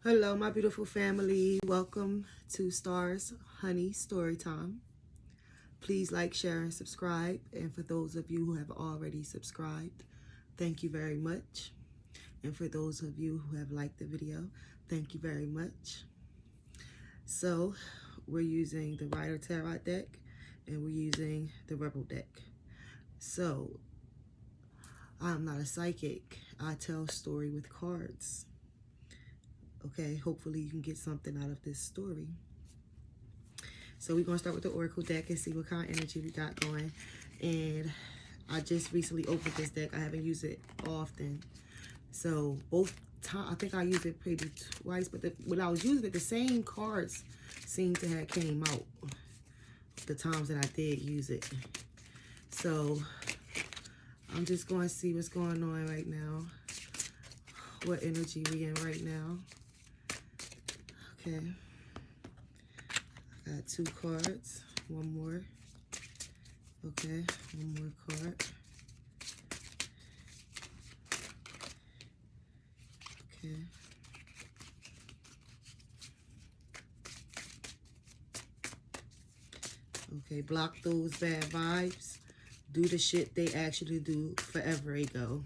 Hello, my beautiful family. Welcome to Stars Honey Story Time. Please like, share, and subscribe. And for those of you who have already subscribed, thank you very much. And for those of you who have liked the video, thank you very much. So, we're using the Rider Tarot deck and we're using the Rebel deck. So, I'm not a psychic. I tell story with cards. Okay, hopefully you can get something out of this story. So we're going to start with the Oracle deck and see what kind of energy we got going. And I just recently opened this deck. I haven't used it often. So both times, I think I used it maybe twice. But when I was using it, the same cards seemed to have came out the times that I did use it. So I'm just going to see what's going on right now. What energy we in right now. Okay. Got two cards. One more. Okay, one more card. Okay. Okay, block those bad vibes. Do the shit they actually do forever ago.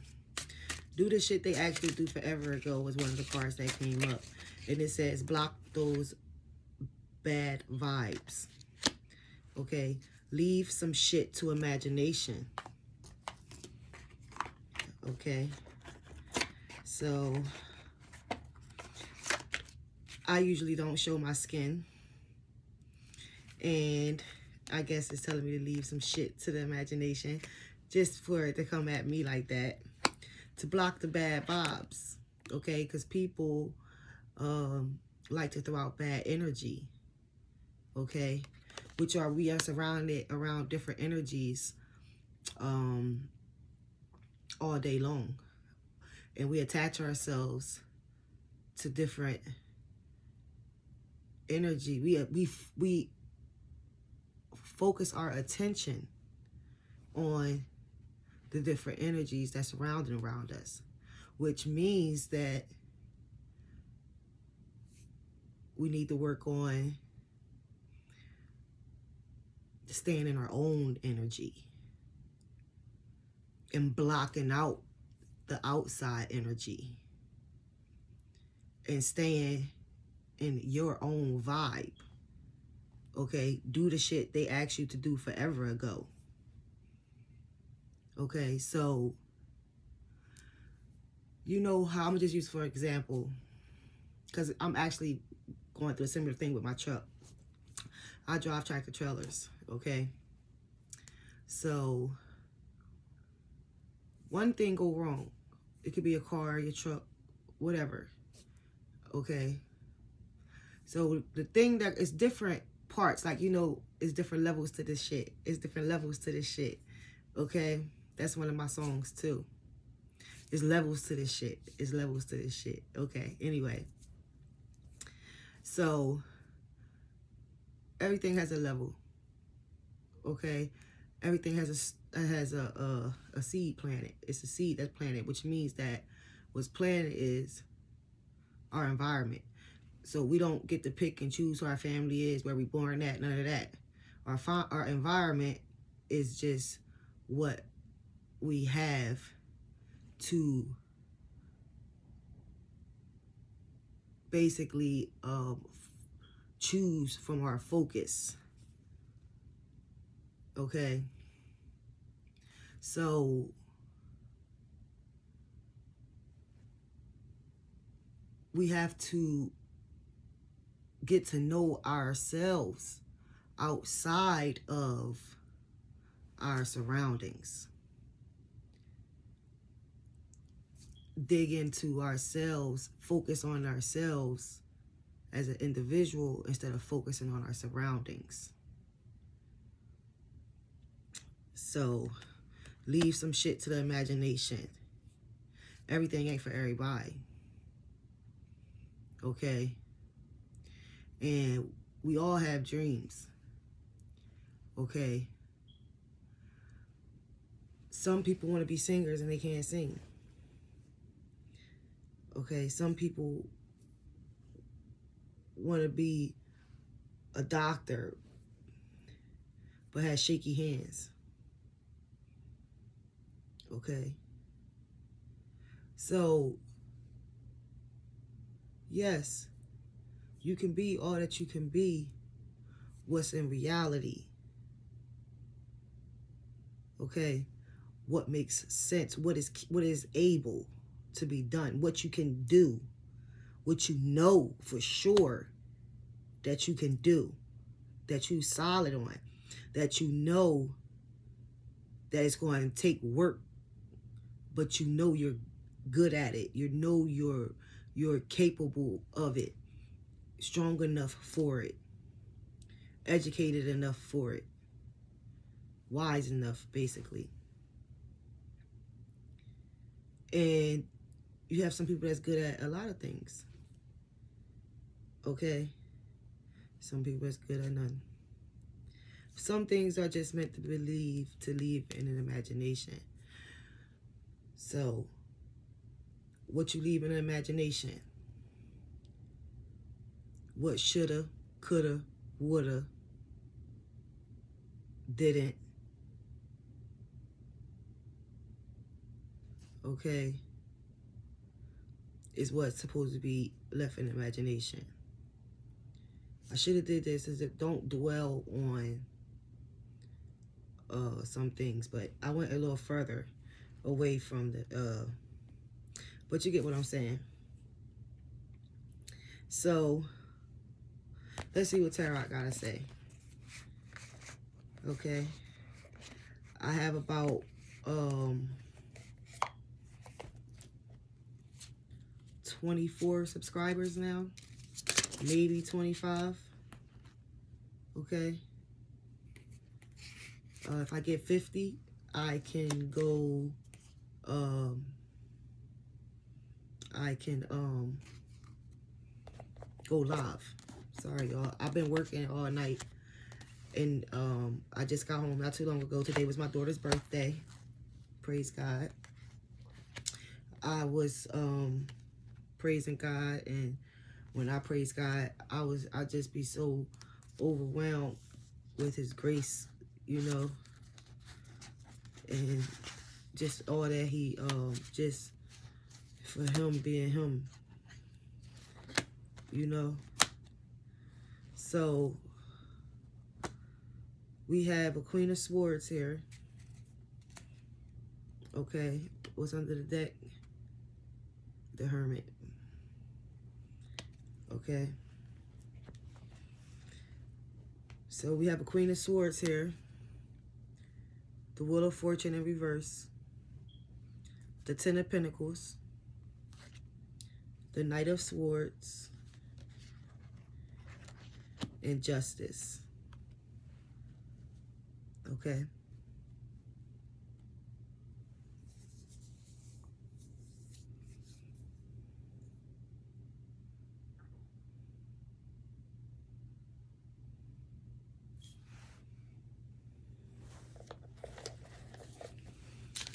Do the shit they actually do forever ago was one of the cards that came up. And it says block those bad vibes. Okay, leave some shit to imagination. Okay, so I usually don't show my skin. And I guess it's telling me to leave some shit to the imagination just for it to come at me like that. To block the bad vibes, okay? Because people like to throw out bad energy, okay? We are surrounded around different energies all day long. And we attach ourselves to different energy. We focus our attention on the different energies that's surrounding around us, which means that we need to work on staying in our own energy and blocking out the outside energy and staying in your own vibe. Okay, do the shit they asked you to do forever ago. Okay, so you know how, I'm gonna just use for example, because I'm actually going through a similar thing with my truck. I drive tractor trailers, okay? So one thing go wrong. It could be a car, your truck, whatever, okay? So the thing that is different parts, like, you know, it's different levels to this shit. It's different levels to this shit, okay? That's one of my songs too. It's levels to this shit. It's levels to this shit. Okay, anyway. So, everything has a level. Okay? Everything has a seed planted. It's a seed that's planted, which means that what's planted is our environment. So we don't get to pick and choose who our family is, where we born at, none of that. Our environment is just what we have to basically choose from our focus. Okay, so we have to get to know ourselves outside of our surroundings. Dig into ourselves, focus on ourselves as an individual instead of focusing on our surroundings. So leave some shit to the imagination. Everything ain't for everybody. Okay? And we all have dreams. Okay? Some people want to be singers and they can't sing. Okay? Some people want to be a doctor but has shaky hands. Okay? So, yes, you can be all that you can be. What's in reality? Okay? What makes sense? What is able to be done? What you can do? What you know for sure that you can do, that you solid on, that you know that it's going to take work, but you know you're good at it. You know you're capable of it, strong enough for it, educated enough for it, wise enough, basically. And you have some people that's good at a lot of things. Okay? Some people that's good at none. Some things are just meant to leave in an imagination. So, what you leave in an imagination? What shoulda, coulda, woulda, didn't. Okay? Is what's supposed to be left in imagination. I should have did this. Is that don't dwell on some things, but I went a little further away from the but you get what I'm saying. So let's see what Tarot gotta say. Okay, I have about 24 subscribers now, maybe 25. Okay, if I get 50, I can go go live. Sorry, y'all. I've been working all night, and I just got home not too long ago. Today was my daughter's birthday. Praise God. I was praising God, and when I praise God, I just be so overwhelmed with His grace, you know, and just all that He just for Him being Him, you know. So we have a Queen of Swords here. Okay, what's under the deck? The Hermit. Okay. So we have a Queen of Swords here. The Wheel of Fortune in reverse. The Ten of Pentacles. The Knight of Swords. And Justice. Okay.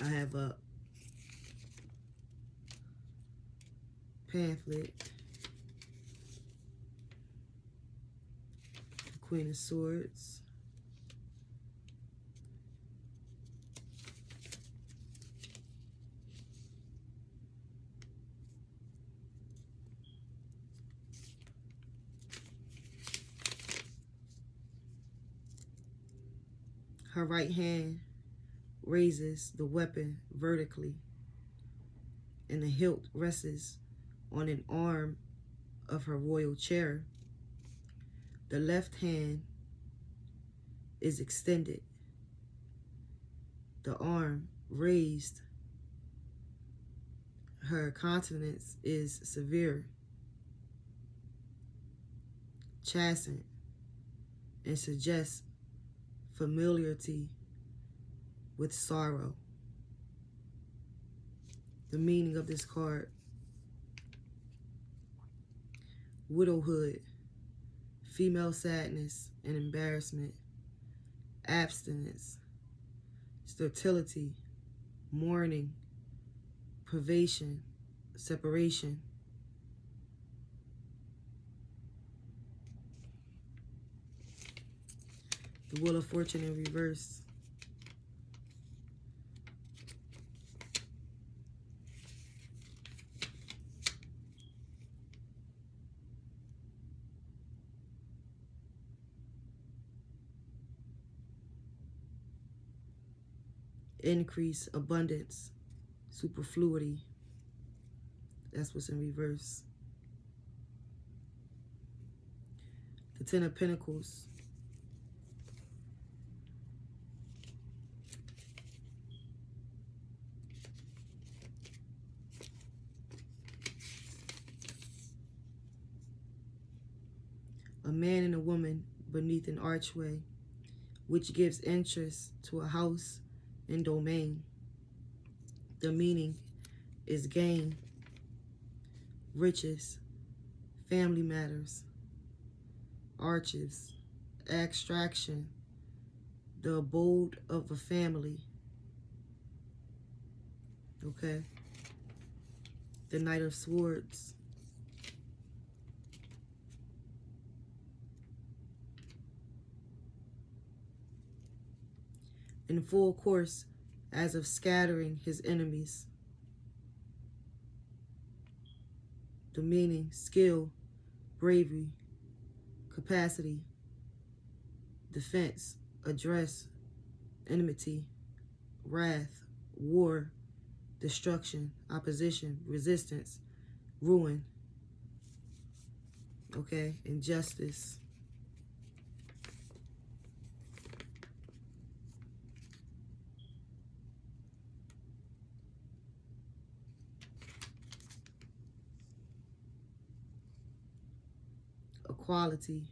I have a pamphlet. Queen of Swords. Her right hand raises the weapon vertically, and the hilt rests on an arm of her royal chair. The left hand is extended, the arm raised. Her countenance is severe, chastened, and suggests familiarity with sorrow. The meaning of this card: widowhood, female sadness and embarrassment, abstinence, sterility, mourning, privation, separation. The Wheel of Fortune in reverse. Increase, abundance, superfluity. That's what's in reverse. The Ten of Pentacles. A man and a woman beneath an archway, which gives interest to a house and domain. The meaning is gain, riches, family matters, arches, extraction, the abode of a family. Okay. The Knight of Swords. In full course, as of scattering his enemies. The meaning, skill, bravery, capacity, defense, address, enmity, wrath, war, destruction, opposition, resistance, ruin. Okay, injustice. Equality,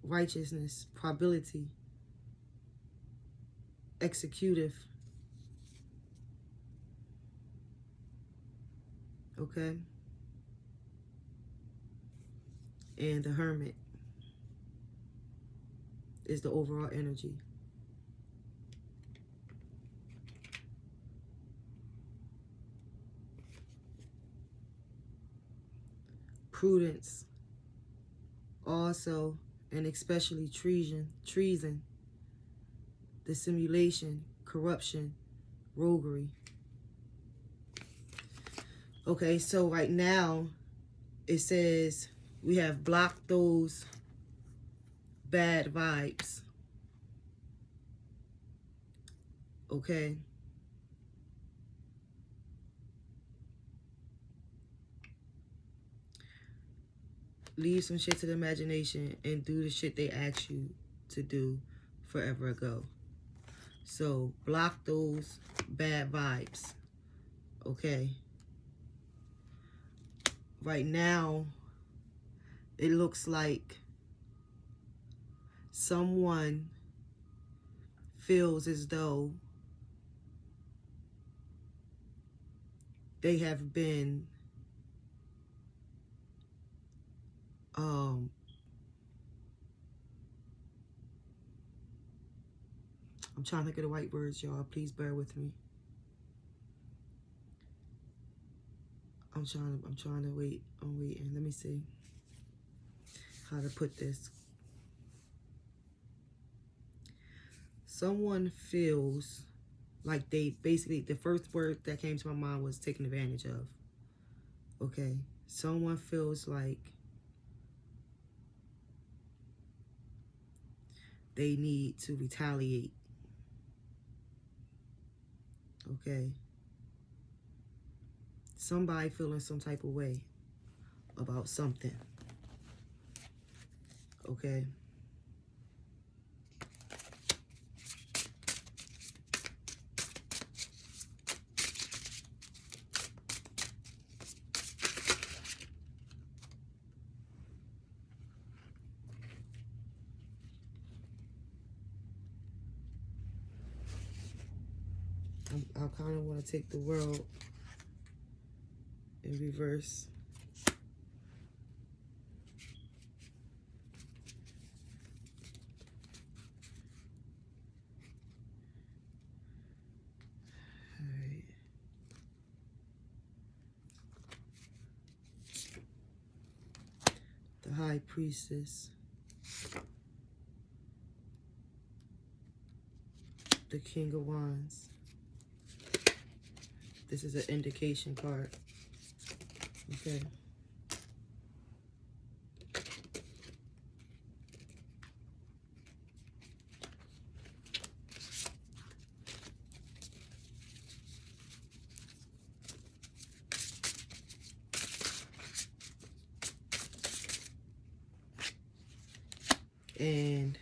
righteousness, probability, executive. Okay. And the Hermit is the overall energy. Prudence, also, and especially treason, dissimulation, corruption, roguery. Okay, so right now it says we have blocked those bad vibes. Okay. Leave some shit to the imagination and do the shit they asked you to do forever ago. So block those bad vibes. Okay. Right now, it looks like someone feels as though they have been I'm trying to think of the right words, y'all. Please bear with me. I'm trying to wait. I'm waiting. Let me see how to put this. Someone feels like they basically, the first word that came to my mind was taken advantage of. Okay. Someone feels like they need to retaliate. Okay. Somebody feeling some type of way about something. Okay. I kind of want to take the World in reverse. All right. The High Priestess. the King of Wands. This is an indication card. Okay. And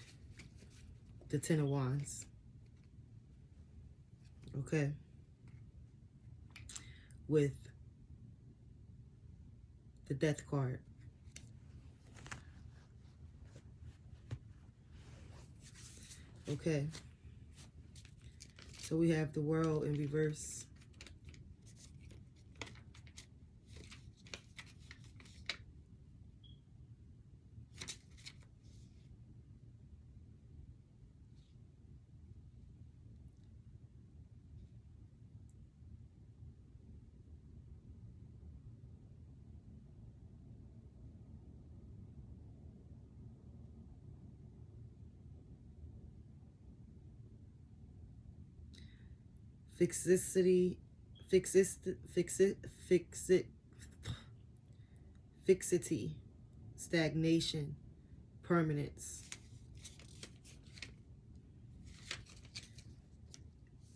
the Ten of Wands. Okay. With the Death card. Okay. So we have the World in reverse. Fixity, stagnation, permanence.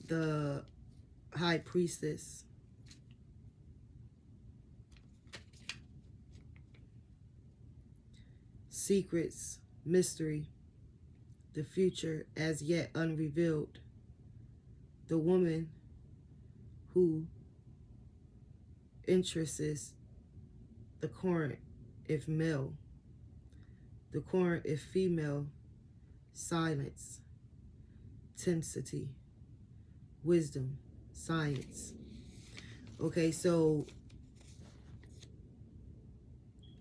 The High Priestess. Secrets, mystery, the future as yet unrevealed. The woman who interests the current if male, the current if female, silence, tensity, wisdom, science. Okay, so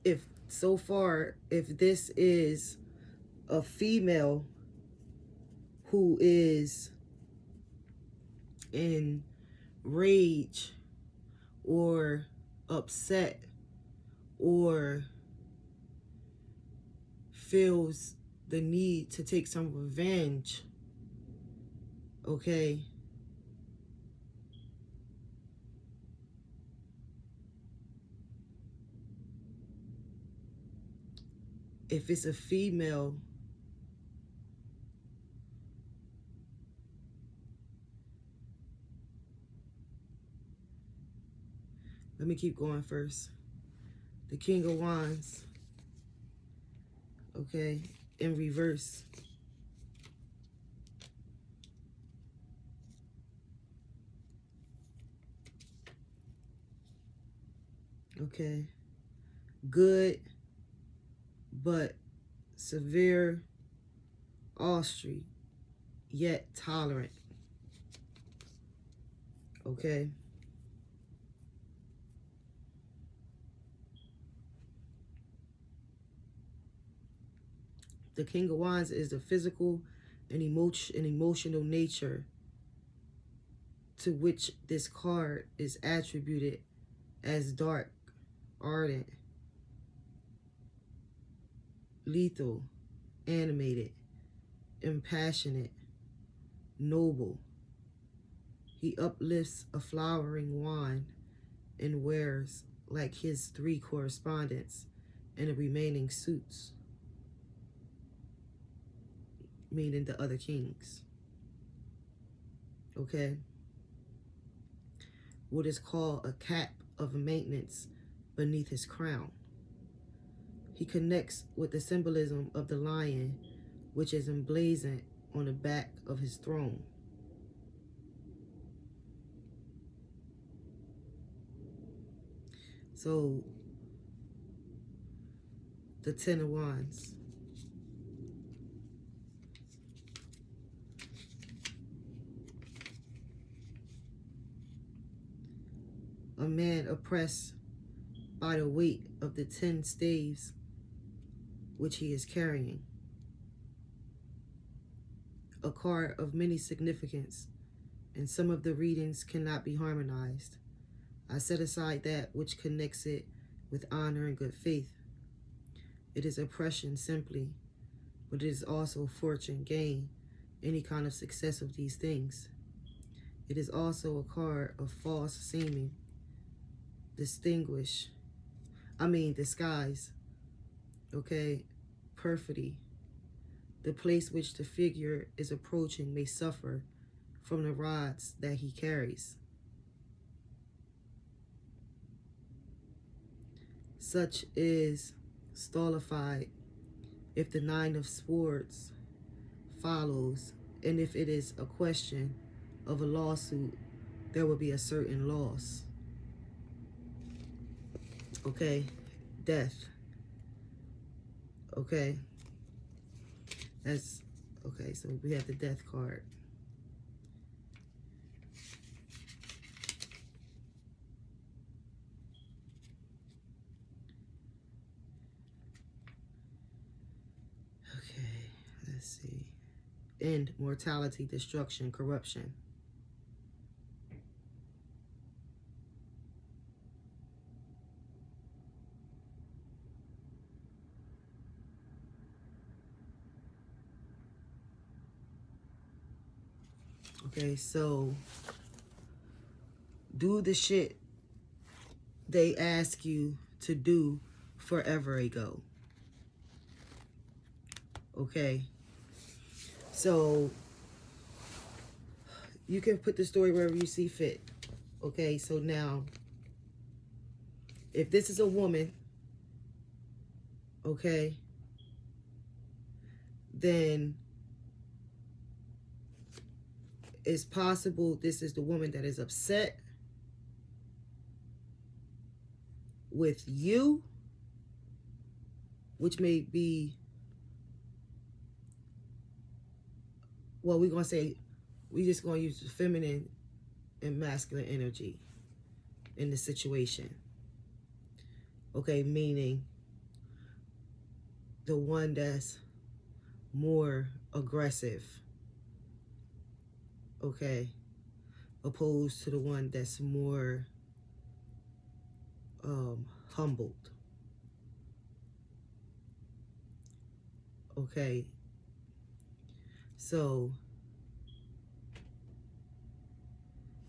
if so far, if this is a female who is in rage or upset or feels the need to take some revenge, okay, if it's a female let me keep going first. The King of Wands, okay, in reverse. Okay, good but severe, austere, yet tolerant. Okay. The King of Wands is the physical and emotional nature to which this card is attributed as dark, ardent, lethal, animated, impassionate, noble. He uplifts a flowering wand and wears, like his 3 correspondents in the remaining suits, meaning the other kings. Okay? What is called a cap of maintenance beneath his crown. He connects with the symbolism of the lion, which is emblazoned on the back of his throne. So, the Ten of Wands. A man oppressed by the weight of the 10 staves which he is carrying. A card of many significance, and some of the readings cannot be harmonized. I set aside that which connects it with honor and good faith. It is oppression simply, but it is also fortune, gain, any kind of success of these things. It is also a card of false seeming, disguise, okay, perfidy. The place which the figure is approaching may suffer from the rods that he carries. Such is stultified if the 9 of Swords follows, and if it is a question of a lawsuit, there will be a certain loss. Okay, death. Okay, that's okay. So we have the death card. Okay, let's see. End, mortality, destruction, corruption. Okay, so do the shit they ask you to do forever ago. Okay, so you can put the story wherever you see fit. Okay, so now, if this is a woman, okay, then it's possible this is the woman that is upset with you, which may be, well, we're going to say, we're just going to use the feminine and masculine energy in the situation. Okay, meaning the one that's more aggressive, okay, opposed to the one that's more humbled. Okay, so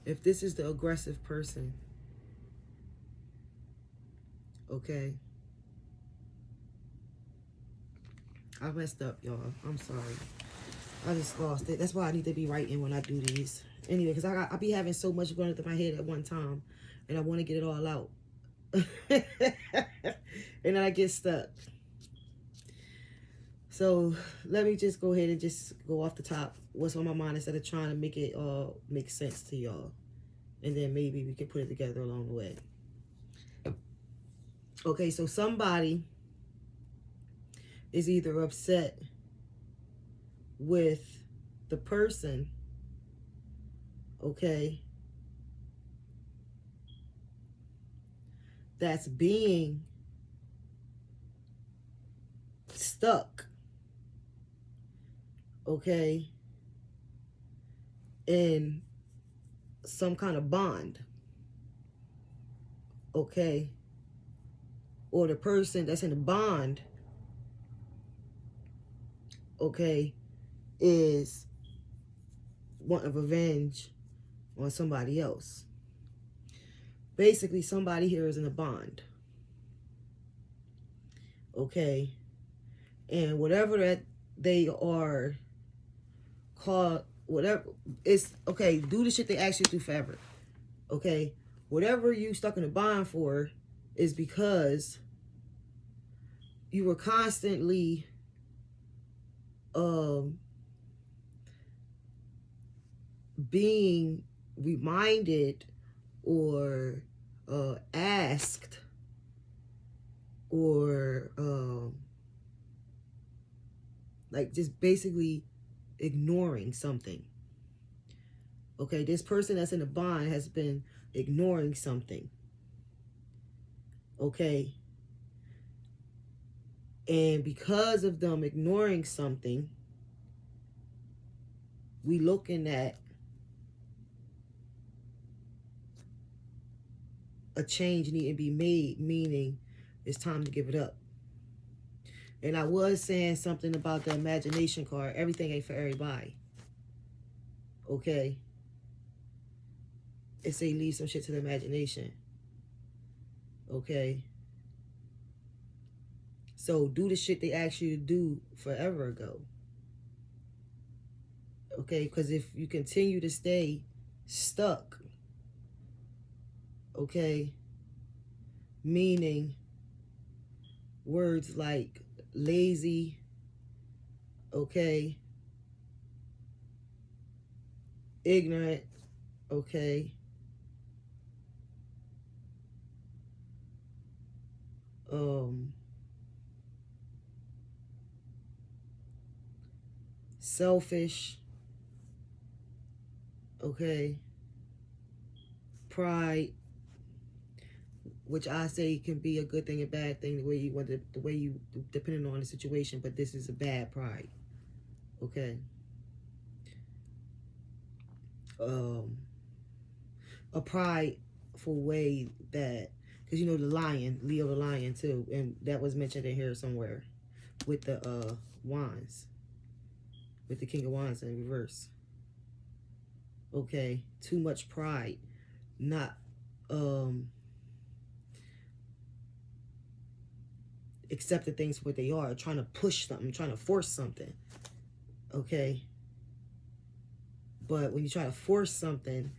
if this is the aggressive person, okay, I messed up, y'all. I'm sorry. I just lost it. That's why I need to be writing when I do these. Anyway, because I be having so much going through my head at one time, and I want to get it all out. And then I get stuck. So let me just go ahead and just go off the top. What's on my mind instead of trying to make it all make sense to y'all. And then maybe we can put it together along the way. Okay, so somebody is either upset with the person, okay, that's being stuck, okay, in some kind of bond, okay, or the person that's in the bond, okay, is wanting revenge on somebody else. Basically, somebody here is in a bond, okay, and whatever that they are called, whatever, it's okay, do the shit they ask you to do forever, okay, whatever you stuck in a bond for is because you were constantly being reminded or asked or like just basically ignoring something. Okay, this person that's in a bond has been ignoring something. Okay, and because of them ignoring something, we looking at a change needing to be made, meaning it's time to give it up. And I was saying something about the imagination card. Everything ain't for everybody. Okay? It say leave some shit to the imagination. Okay? So do the shit they asked you to do forever ago. Okay? Because if you continue to stay stuck, okay, meaning words like lazy, okay, ignorant, okay, selfish, okay, pride, which I say can be a good thing and bad thing, the way you want the way you, depending on the situation, but this is a bad pride, okay. A prideful way that, because you know the lion, Leo the lion too, and that was mentioned in here somewhere with the wands, with the King of Wands in reverse. Okay, too much pride, not accepting things for what they are, trying to push something, trying to force something. Okay, but when you try to force something,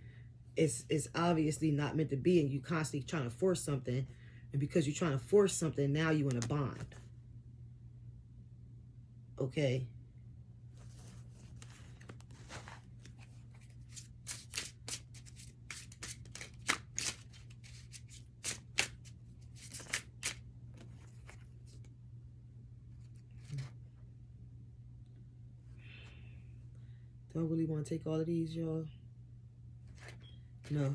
it's obviously not meant to be, and you constantly trying to force something, and because you're trying to force something, now you're in a bond. Okay. Do I really want to take all of these, y'all? No.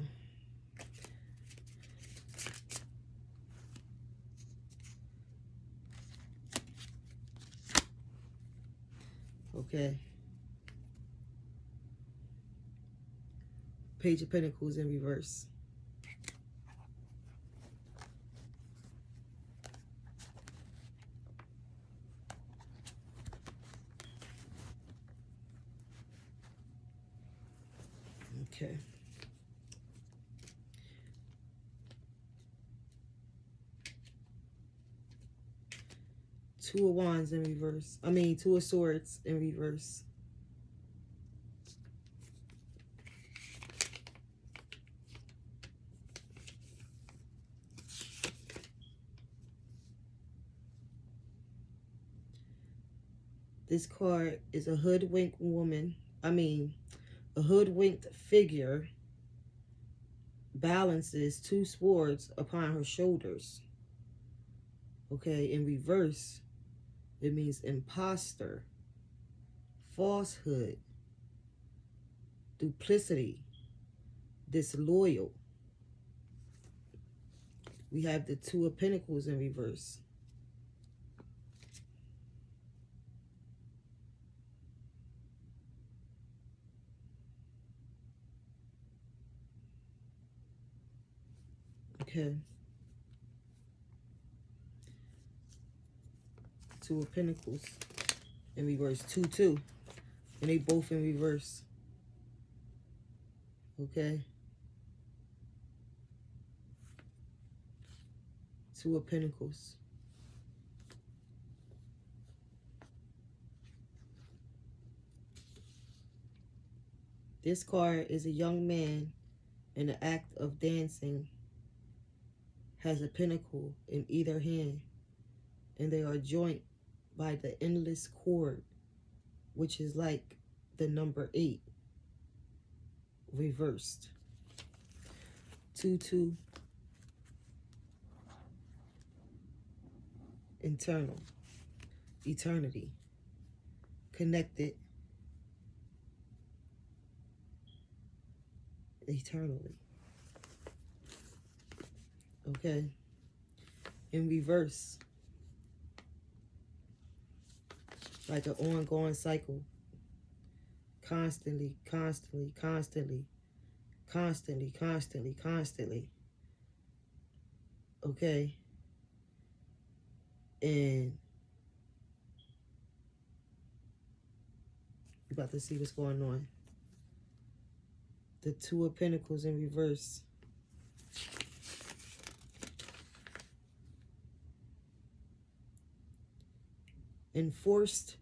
Okay. Page of Pentacles in reverse. Okay. Two of Wands in reverse. I mean, Two of Swords in reverse. This card is a hoodwinked woman. I mean, a hoodwinked figure balances two swords upon her shoulders. Okay, in reverse, it means imposter, falsehood, duplicity, disloyal. We have the Two of Pentacles in reverse. Okay. Two of Pentacles in reverse. 2-2. And they both in reverse. Okay. Two of Pentacles. This card is a young man in the act of dancing, has a pentacle in either hand, and they are joined by the endless cord, which is like the number 8 reversed. 2-2. Internal. Eternity. Connected eternally. Okay. In reverse. Like an ongoing cycle. Constantly, constantly, constantly. Constantly, constantly, constantly. Okay. And you're about to see what's going on. The Two of Pentacles in reverse. Enforced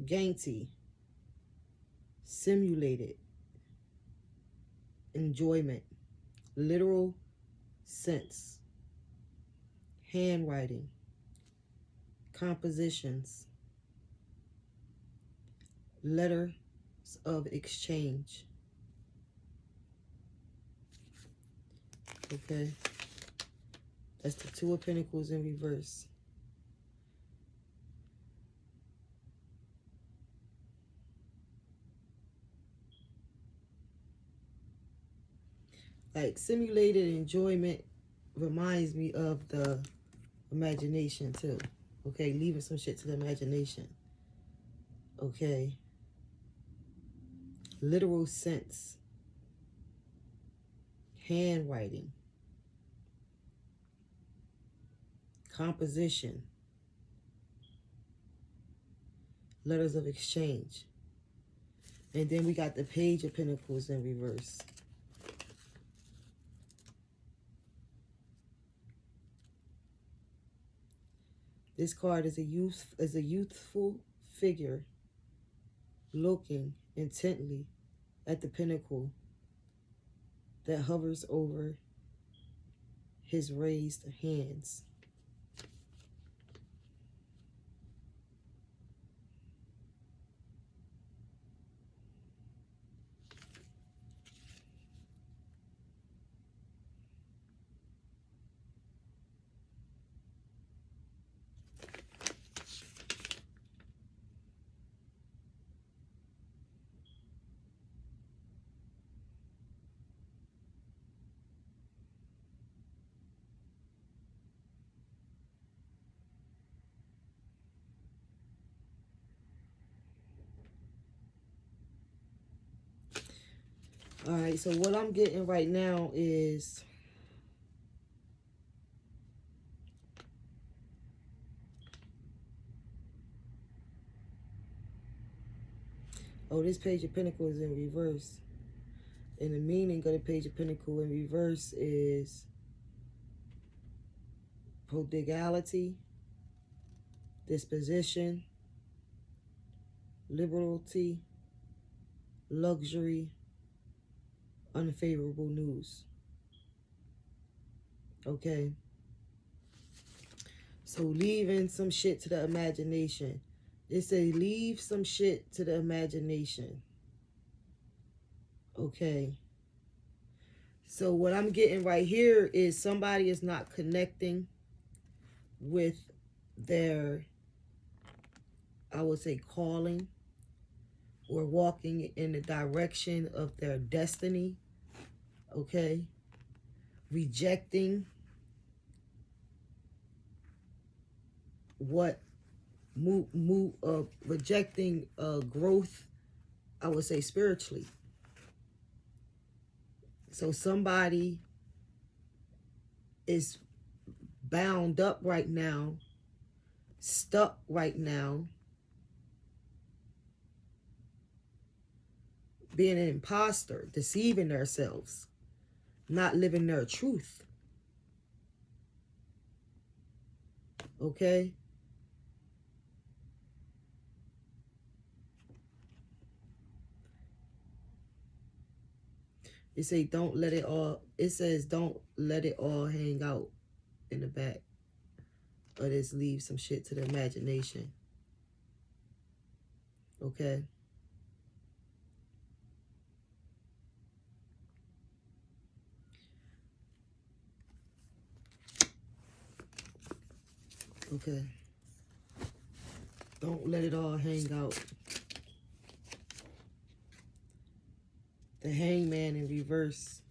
gainty. Simulated enjoyment. Literal sense. Handwriting. Compositions. Letters of exchange. Okay. That's the Two of Pentacles in reverse. Like simulated enjoyment reminds me of the imagination too. Okay, leaving some shit to the imagination. Okay. Literal sense. Handwriting. Composition. Letters of exchange. And then we got the Page of Pentacles in reverse. This card is a youthful figure looking intently at the pinnacle that hovers over his raised hands. All right, so what I'm getting right now is this Page of Pentacles is in reverse. And the meaning of the Page of Pentacles in reverse is prodigality, disposition, liberality, luxury, unfavorable news. Okay. So leaving some shit to the imagination. It says leave some shit to the imagination. Okay. So what I'm getting right here is somebody is not connecting with their, I would say, calling or walking in the direction of their destiny. Okay. Rejecting rejecting growth, I would say, spiritually. So somebody is bound up right now, stuck right now, being an imposter, deceiving themselves, not living their truth. Okay? It says don't let it all, it says don't let it all hang out in the back. Or just leave some shit to the imagination. Okay? Okay. Don't let it all hang out. The Hangman in reverse.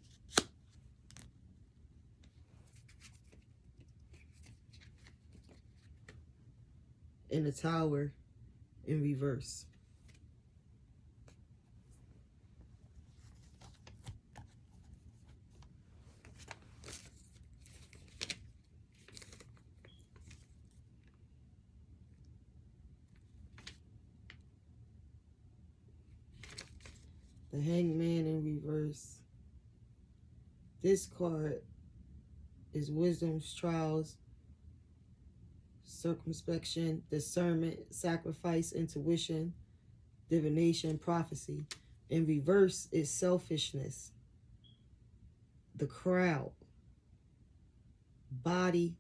And the Tower in reverse. The Hangman in reverse. This card is wisdom's trials, circumspection, discernment, sacrifice, intuition, divination, prophecy. In reverse is selfishness, the crowd, body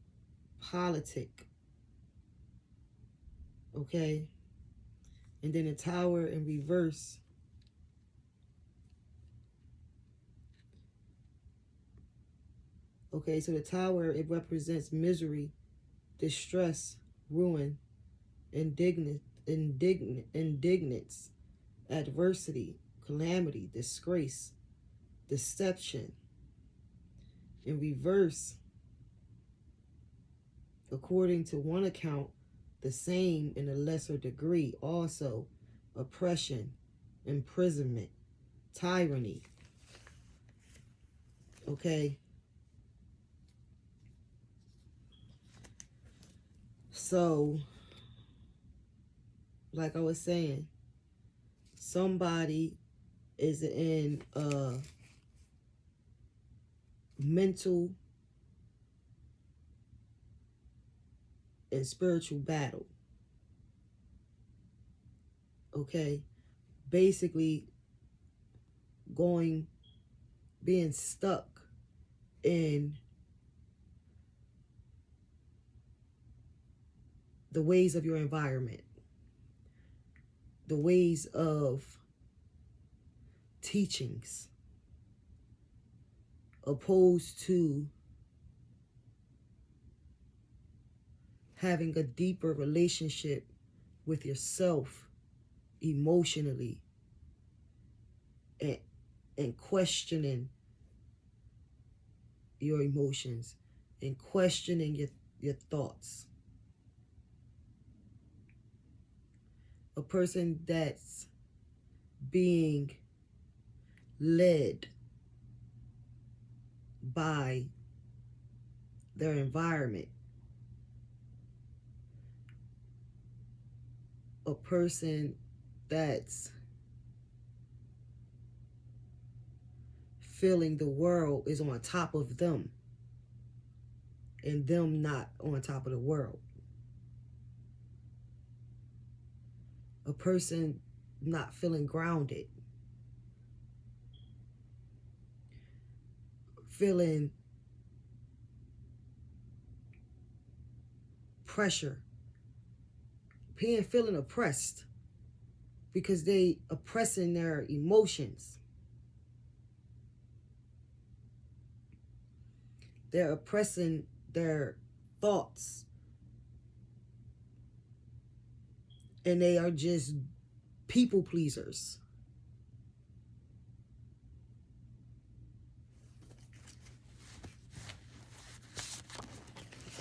politic. Okay. And then the Tower in reverse. Okay, so the Tower, it represents misery, distress, ruin, indignance, adversity, calamity, disgrace, deception. In reverse, according to one account, the same in a lesser degree, also oppression, imprisonment, tyranny. Okay. So, like I was saying, somebody is in a mental and spiritual battle. Okay. Basically being stuck in the ways of your environment, the ways of teachings, opposed to having a deeper relationship with yourself emotionally, and questioning your emotions and questioning your thoughts. A person that's being led by their environment. A person that's feeling the world is on top of them and them not on top of the world. A person not feeling grounded, feeling pressure, feeling oppressed because they oppressing their emotions. They're oppressing their thoughts. And they are just people pleasers.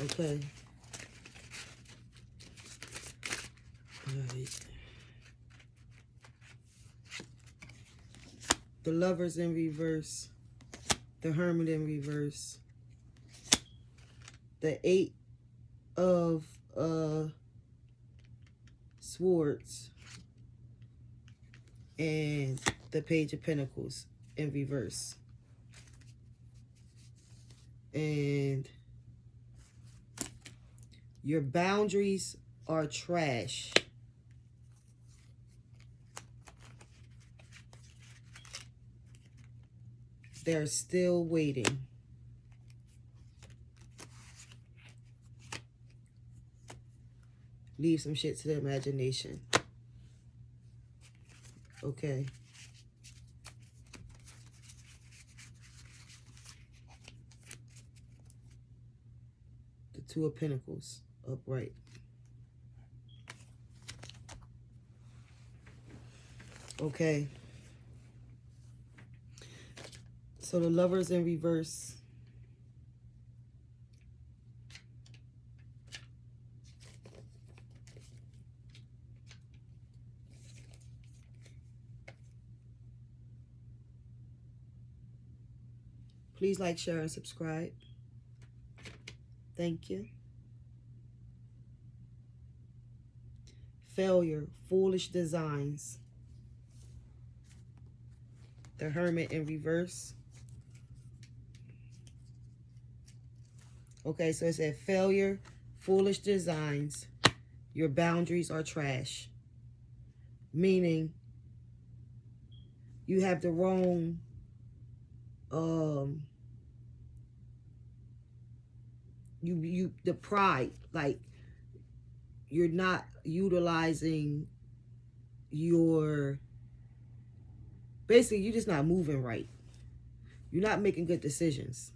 Okay. All right. The Lovers in reverse. The Hermit in reverse. The Eight of Swords. And the Page of Pentacles in reverse. And your boundaries are trash. They're still waiting. Leave some shit to the imagination. Okay. The Two of Pentacles upright. Okay. So the Lovers in reverse. Please like, share, and subscribe. Thank you. Failure, foolish designs. The Hermit in reverse. Okay, so it said failure, foolish designs, your boundaries are trash. Meaning you have the wrong the pride, like you're not utilizing your, basically you're just not moving right. You're not making good decisions.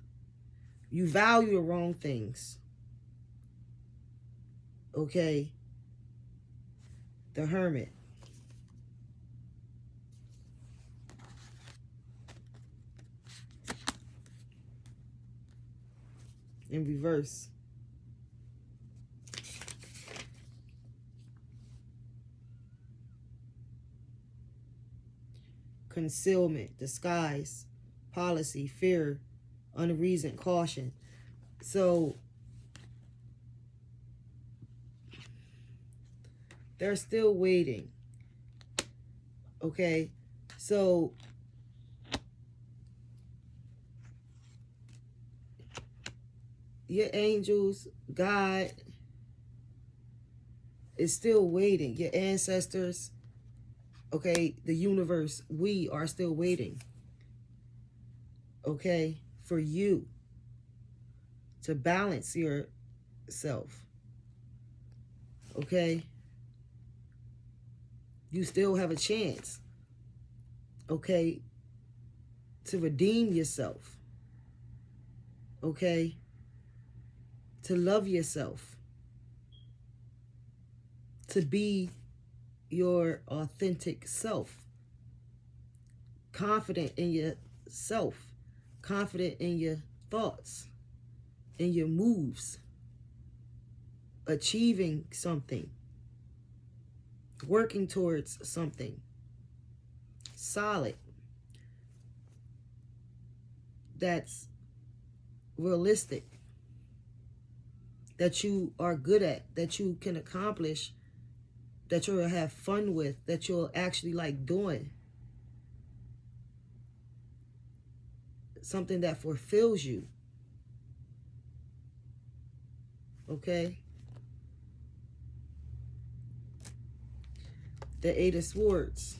You value the wrong things. Okay. The Hermit. In reverse. Concealment, disguise, policy, fear, unreasoned caution. So they're still waiting. Okay, so your angels, God is still waiting. Your ancestors, okay, the universe, we are still waiting. Okay, for you to balance yourself. Okay, you still have a chance. Okay, to redeem yourself. Okay, to love yourself. To be your authentic self. Confident in yourself. Confident in your thoughts. In your moves. Achieving something. Working towards something. Solid. That's realistic. That you are good at. That you can accomplish. That you'll have fun with. That you'll actually like doing. Something that fulfills you. Okay? The Eight of Swords.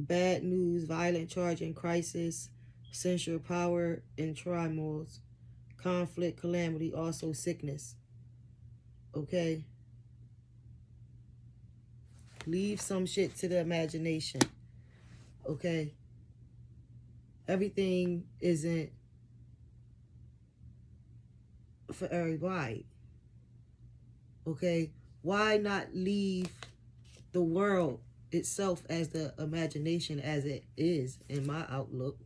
Bad news, violent charge and crisis, sensual power and turmoils, conflict, calamity, also sickness. Okay? Leave some shit to the imagination. Okay? Everything isn't for everybody. Okay? Why not leave the world itself as the imagination as it is in my outlook?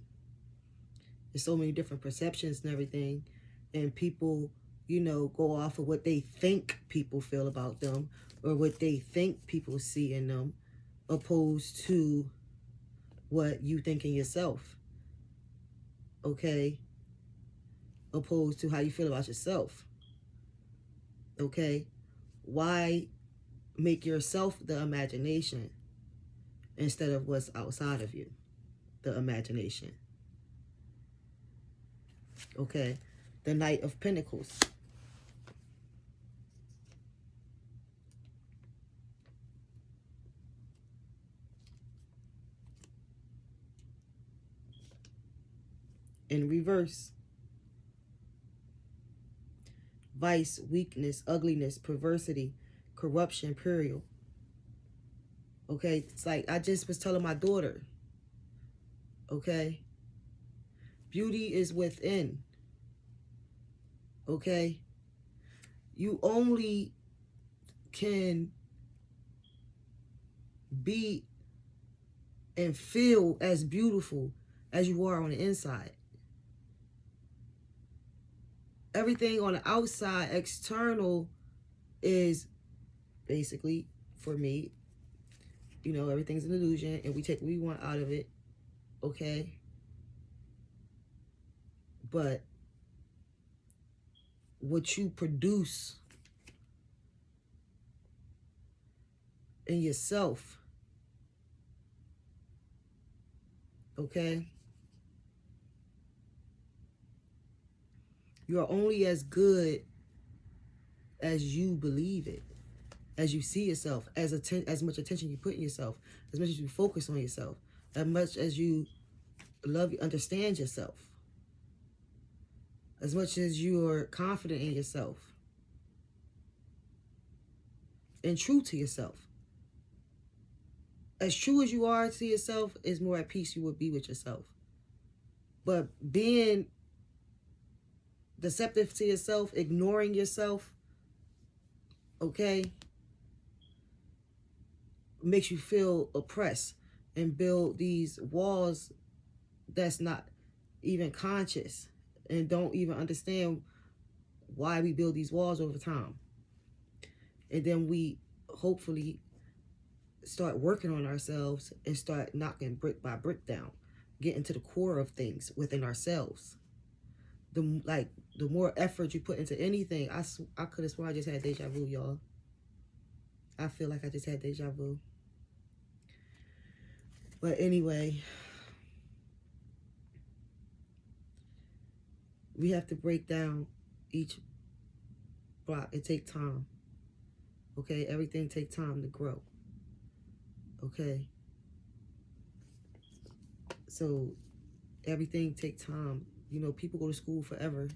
There's so many different perceptions and everything, and people, you know, go off of what they think people feel about them or what they think people see in them, opposed to what you think in yourself. Okay? Opposed to how you feel about yourself. Okay? Why make yourself the imagination instead of what's outside of you, the imagination? Okay? The Knight of Pentacles. In reverse. Vice, weakness, ugliness, perversity, corruption, period. Okay? It's like I just was telling my daughter. Okay? Beauty is within. Okay? You only can be and feel as beautiful as you are on the inside. Everything on the outside, external, is basically, for me, you know, everything's an illusion, and we take what we want out of it, okay? But what you produce in yourself, okay? You're only as good as you believe it, as you see yourself, as much attention you put in yourself, as much as you focus on yourself, as much as you understand yourself, as much as you are confident in yourself and true to yourself. As true as you are to yourself, is more at peace you will be with yourself. But being deceptive to yourself, ignoring yourself, okay, makes you feel oppressed and build these walls that's not even conscious and don't even understand why we build these walls over time. And then we hopefully start working on ourselves and start knocking brick by brick down, getting to the core of things within ourselves. The more effort you put into anything, I could have sworn I just had deja vu, y'all. I feel like I just had deja vu. But anyway, we have to break down each block. It takes time. Okay, everything takes time to grow. Okay, so everything takes time. You know, people go to school forever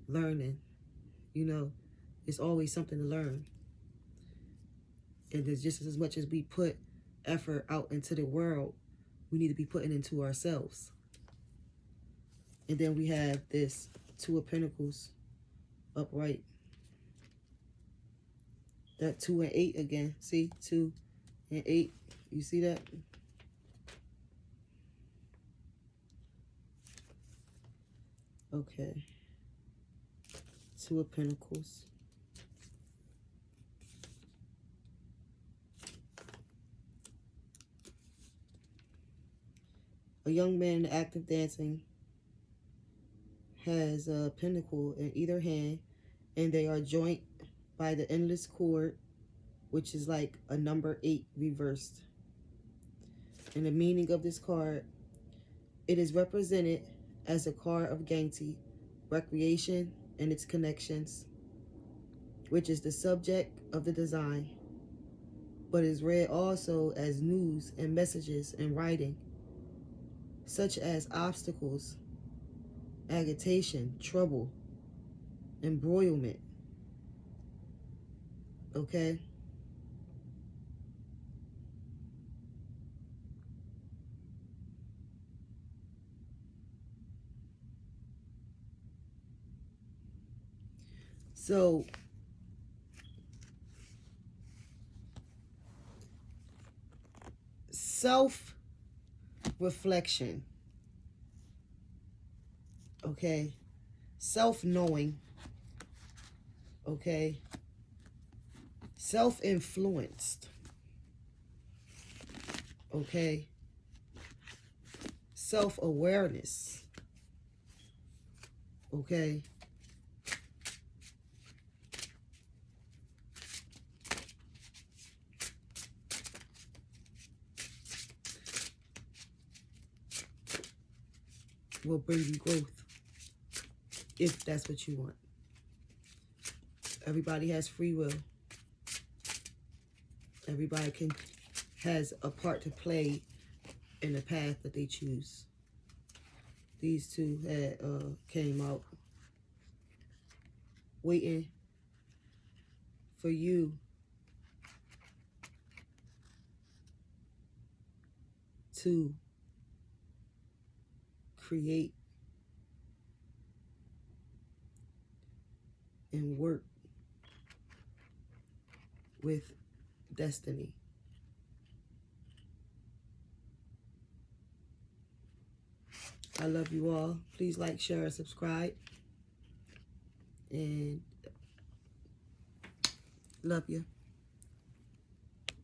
learning. You know, it's always something to learn. And there's just as much as we put effort out into the world, we need to be putting into ourselves. And then we have this Two of Pentacles upright. That 2 and 8 again. See? 2 and 8. You see that? Okay. 2 of Pentacles. A young man in the act of dancing has a pentacle in either hand, and they are joined by the endless cord, which is like a number 8 reversed. And the meaning of this card, it is represented as a card of Gangti, recreation and its connections, which is the subject of the design, but is read also as news and messages in writing, such as obstacles, agitation, trouble, embroilment. Okay? So, self-reflection, okay? Self-knowing, okay? Self-influenced, okay? Self-awareness, okay? Will bring you growth, if that's what you want. Everybody has free will. Everybody has a part to play in the path that they choose. These two had came out waiting for you to create and work with destiny. I love you all. Please like, share, and subscribe. And love you.